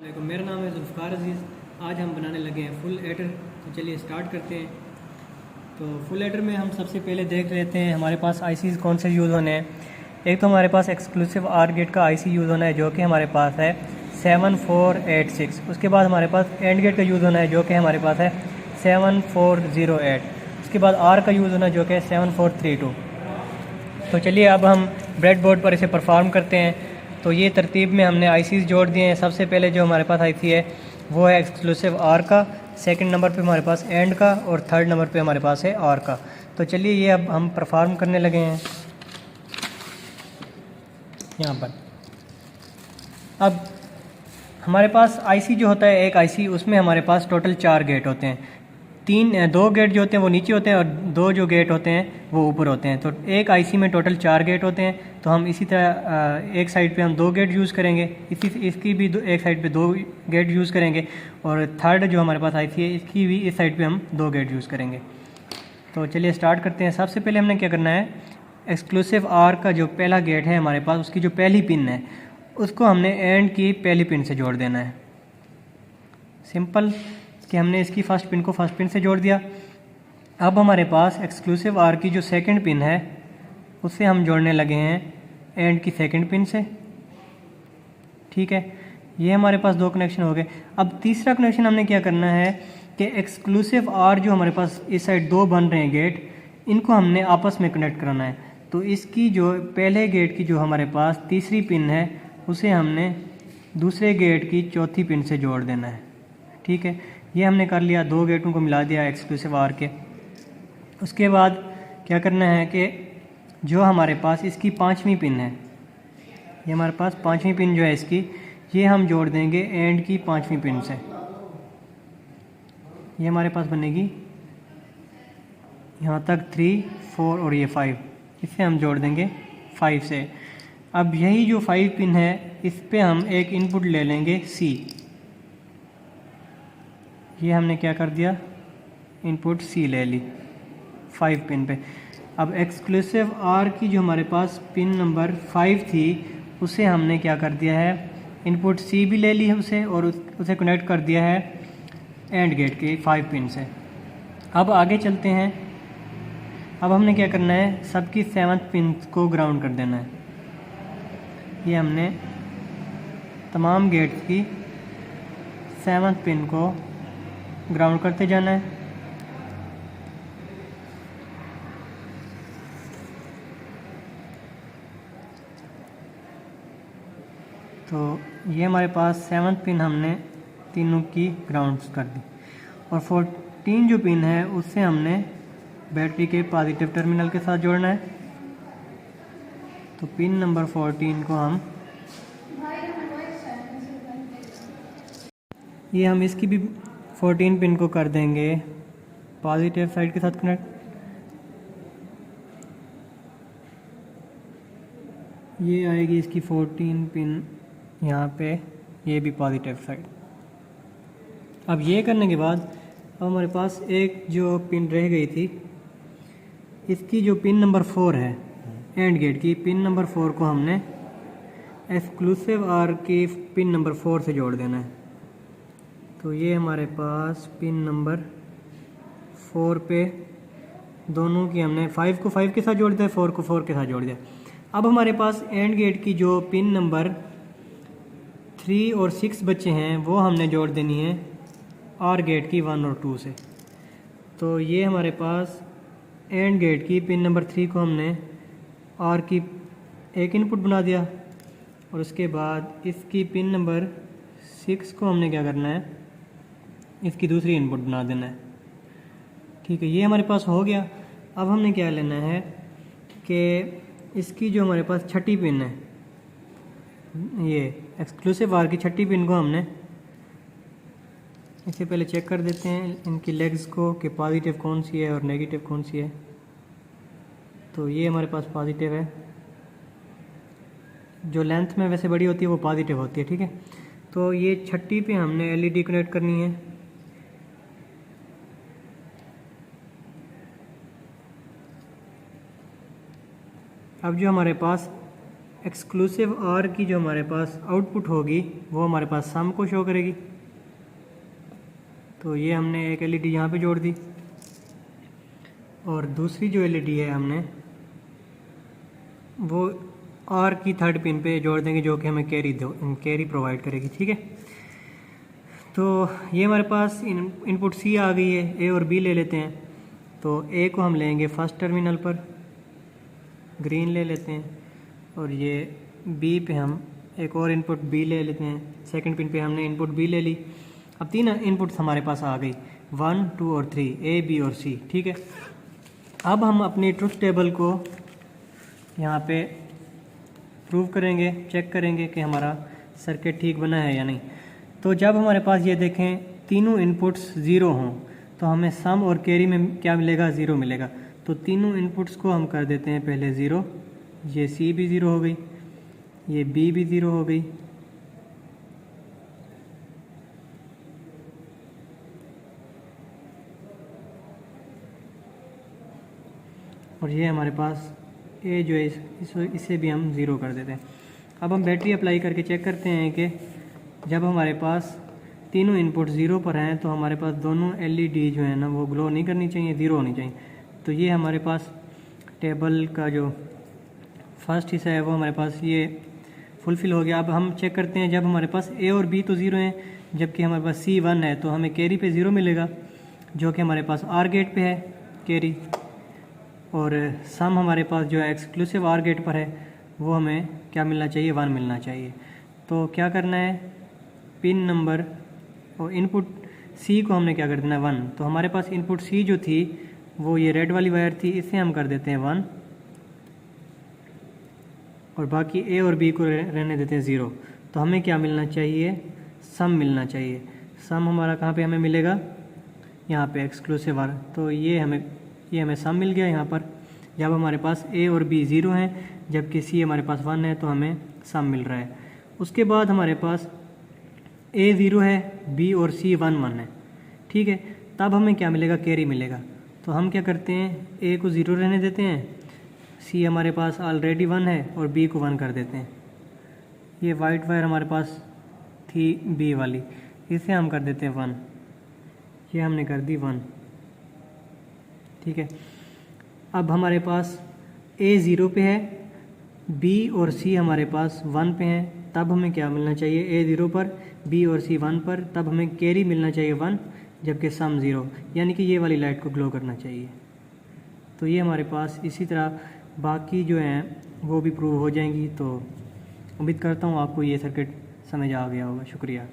मेरा नाम है जुल्फ़कार अज़ीज़। आज हम बनाने लगे हैं फुल एडर। तो चलिए स्टार्ट करते हैं। तो फुल एडर में हम सबसे पहले देख लेते हैं हमारे पास आईसीज़ कौन से यूज़ होने हैं। एक तो हमारे पास एक्सक्लूसिव आर गेट का आईसी यूज़ होना है जो कि हमारे पास है 7486। उसके बाद हमारे पास एंड गेट का यूज़ होना है जो कि हमारे पास है 7408। उसके बाद आर का यूज़ होना है जो कि 7432। तो चलिए अब हम ब्रेड बोर्ड पर इसे परफॉर्म करते हैं। तो ये तरतीब में हमने आईसीज़ जोड़ दिए हैं। सबसे पहले जो हमारे पास आईसी है वो है एक्सक्लूसिव आर का, सेकंड नंबर पे हमारे पास एंड का और थर्ड नंबर पे हमारे पास है आर का। तो चलिए ये अब हम परफॉर्म करने लगे हैं यहाँ पर। अब हमारे पास आईसी जो होता है, एक आईसी, उसमें हमारे पास टोटल 4 गेट होते हैं। दो गेट जो होते हैं वो नीचे होते हैं और दो जो गेट होते हैं वो ऊपर होते हैं। तो एक आईसी में टोटल 4 गेट होते हैं। तो हम इसी तरह एक साइड पे हम 2 गेट यूज़ करेंगे, इसकी भी एक साइड पे 2 गेट यूज़ करेंगे और थर्ड जो हमारे पास आईसी है इसकी भी इस साइड पे हम 2 गेट यूज़ करेंगे। तो चलिए स्टार्ट करते हैं। सबसे पहले हमने क्या करना है, एक्सक्लूसिव आर का जो पहला गेट है हमारे पास, उसकी जो पहली पिन है उसको हमने एंड की पहली पिन से जोड़ देना है। सिंपल कि हमने इसकी फर्स्ट पिन को फर्स्ट पिन से जोड़ दिया। अब हमारे पास एक्सक्लूसिव आर की जो सेकंड पिन है उससे हम जोड़ने लगे हैं एंड की सेकंड पिन से। ठीक है, ये हमारे पास 2 कनेक्शन हो गए। अब तीसरा कनेक्शन हमने क्या करना है कि एक्सक्लूसिव आर जो हमारे पास इस साइड 2 बन रहे हैं गेट, इनको हमने आपस में कनेक्ट कराना है। तो इसकी जो पहले गेट की जो हमारे पास तीसरी पिन है उसे हमने दूसरे गेट की चौथी पिन से जोड़ देना है। ठीक है, ये हमने कर लिया, 2 गेटों को मिला दिया एक्सक्लूसिव आर के। उसके बाद क्या करना है कि जो हमारे पास इसकी 5वीं पिन है, ये हमारे पास 5वीं पिन जो है इसकी, ये हम जोड़ देंगे एंड की 5वीं पिन से। ये हमारे पास बनेगी यहाँ तक 3, 4 और ये 5, इसे हम जोड़ देंगे 5 से। अब यही जो 5 पिन है इस पे हम एक इनपुट ले लेंगे सी। ये हमने क्या कर दिया, इनपुट सी ले ली 5 पिन पे। अब एक्सक्लूसिव आर की जो हमारे पास पिन नंबर 5 थी उसे हमने क्या कर दिया है, इनपुट सी भी ले ली है उसे और उसे कनेक्ट कर दिया है एंड गेट के 5 पिन से। अब आगे चलते हैं। अब हमने क्या करना है, सबकी 7th पिन को ग्राउंड कर देना है। ये हमने तमाम गेट्स की 7th पिन को ग्राउंड करते जाना है। तो ये हमारे पास 7th पिन हमने तीनों की ग्राउंड कर दी और 14 जो पिन है उससे हमने बैटरी के पॉजिटिव टर्मिनल के साथ जोड़ना है। तो पिन नंबर 14 को हम इसकी भी 14 पिन को कर देंगे पॉजिटिव साइड के साथ कनेक्ट। ये आएगी इसकी 14 पिन यहाँ पे, ये भी पॉजिटिव साइड। अब ये करने के बाद अब हमारे पास एक जो पिन रह गई थी, इसकी जो पिन नंबर 4 है एंड गेट की, पिन नंबर 4 को हमने एक्सक्लूसिव आर की पिन नंबर 4 से जोड़ देना है। तो ये हमारे पास पिन नंबर 4 पे दोनों की हमने 5 को 5 के साथ जोड़ दिया, 4 को 4 के साथ जोड़ दिया। अब हमारे पास एंड गेट की जो पिन नंबर 3 और 6 बच्चे हैं वो हमने जोड़ देनी है आर गेट की 1 और 2 से। तो ये हमारे पास एंड गेट की पिन नंबर 3 को हमने आर की एक इनपुट बना दिया और उसके बाद इसकी पिन नंबर 6 को हमने क्या करना है, इसकी दूसरी इनपुट बना देना है। ठीक है, ये हमारे पास हो गया। अब हमने क्या लेना है कि इसकी जो हमारे पास छठी पिन है, ये एक्सक्लूसिव आर की छठी पिन को हमने, इससे पहले चेक कर देते हैं इनकी लेग्स को कि पॉजिटिव कौन सी है और नेगेटिव कौन सी है। तो ये हमारे पास पॉजिटिव है, जो लेंथ में वैसे बड़ी होती है वो पॉजिटिव होती है। ठीक है, तो ये छठी पे हमने एलईडी कनेक्ट करनी है। अब जो हमारे पास एक्सक्लूसिव आर की जो हमारे पास आउटपुट होगी वो हमारे पास सम को शो करेगी। तो ये हमने एक एलईडी यहाँ पे जोड़ दी और दूसरी जो एलईडी है हमने वो आर की थर्ड पिन पे जोड़ देंगे, जो कि हमें कैरी प्रोवाइड करेगी। ठीक है, तो ये हमारे पास इनपुट सी आ गई है। ए और बी ले लेते हैं। तो ए को हम लेंगे फर्स्ट टर्मिनल पर, ग्रीन ले लेते हैं, और ये बी पे हम एक और इनपुट बी ले लेते हैं। सेकंड पिन पे हमने इनपुट बी ले ली। अब 3 इनपुट्स हमारे पास आ गई, 1, 2 और 3, ए, बी और सी। ठीक है, अब हम अपनी ट्रुथ टेबल को यहाँ पे प्रूव करेंगे, चेक करेंगे कि हमारा सर्किट ठीक बना है या नहीं। तो जब हमारे पास ये देखें तीनों इनपुट्स ज़ीरो हों तो हमें सम और कैरी में क्या मिलेगा, ज़ीरो मिलेगा। तो तीनों इनपुट्स को हम कर देते हैं पहले ज़ीरो। ये सी भी ज़ीरो हो गई, ये बी भी ज़ीरो हो गई, और ये हमारे पास ए जो है इसे भी हम ज़ीरो कर देते हैं। अब हम बैटरी अप्लाई करके चेक करते हैं कि जब हमारे पास तीनों इनपुट ज़ीरो पर हैं तो हमारे पास दोनों एलईडी जो है ना वो ग्लो नहीं करनी चाहिए, ज़ीरो होनी चाहिए। तो ये हमारे पास टेबल का जो फर्स्ट हिस्सा है वो हमारे पास ये फुलफ़िल हो गया। अब हम चेक करते हैं, जब हमारे पास ए और बी तो ज़ीरो हैं जबकि हमारे पास सी 1 है, तो हमें कैरी पे ज़ीरो मिलेगा, जो कि हमारे पास आर गेट पे है कैरी। और सम हमारे पास जो है एक्सक्लूसिव आर गेट पर है, वो हमें क्या मिलना चाहिए, 1 मिलना चाहिए। तो क्या करना है, पिन नंबर और इनपुट सी को हमने क्या कर देना, 1। तो हमारे पास इनपुट सी जो थी वो ये रेड वाली वायर थी, इसे हम कर देते हैं 1, और बाकी ए और बी को रहने देते हैं 0। तो हमें क्या मिलना चाहिए, सम मिलना चाहिए। सम हमारा कहाँ पे हमें मिलेगा, यहाँ पे एक्सक्लूसिव आर। तो ये हमें सम मिल गया यहाँ पर। जब हमारे पास ए और बी 0 हैं जबकि सी हमारे पास 1 है, तो हमें सम मिल रहा है। उसके बाद हमारे पास ए 0 है, बी और सी 1 है। ठीक है, तब हमें क्या मिलेगा, कैरी मिलेगा। तो हम क्या करते हैं, ए को 0 रहने देते हैं, सी हमारे पास ऑलरेडी 1 है, और बी को 1 कर देते हैं। ये वाइट वायर हमारे पास थी बी वाली, इसे हम कर देते हैं 1। ये हमने कर दी 1। ठीक है, अब हमारे पास ए 0 पे है, बी और सी हमारे पास 1 पे हैं, तब हमें क्या मिलना चाहिए, ए 0 पर, बी और सी 1 पर, तब हमें कैरी मिलना चाहिए 1, जबकि सम 0, यानी कि ये वाली लाइट को ग्लो करना चाहिए। तो ये हमारे पास इसी तरह बाकी जो हैं वो भी प्रूव हो जाएंगी। तो उम्मीद करता हूँ आपको ये सर्किट समझ आ गया होगा। शुक्रिया।